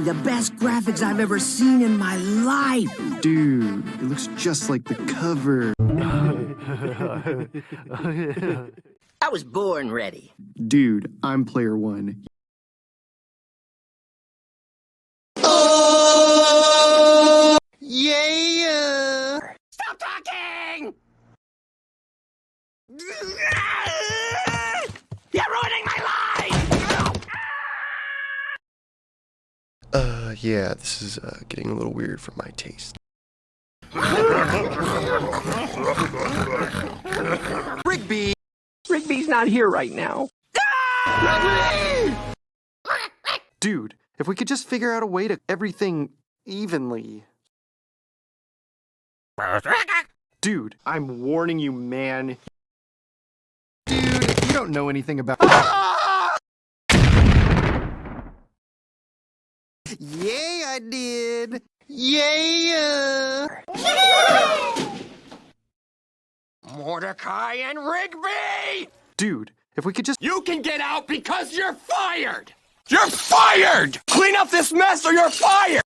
the best graphics I've ever seen in my life. Dude, it looks just like the cover. I was born ready. Dude, I'm player one. Yeah! Stop talking! You're ruining my life! Yeah, this is getting a little weird for my taste. Rigby! Rigby's not here right now. Dude, if we could just figure out a way to everything evenly. Dude, I'm warning you, man. Dude, you don't know anything about... Yay, I did! Yeah! Mordecai and Rigby! Dude, if we could just... You can get out because you're fired! You're fired! Clean up this mess or you're fired!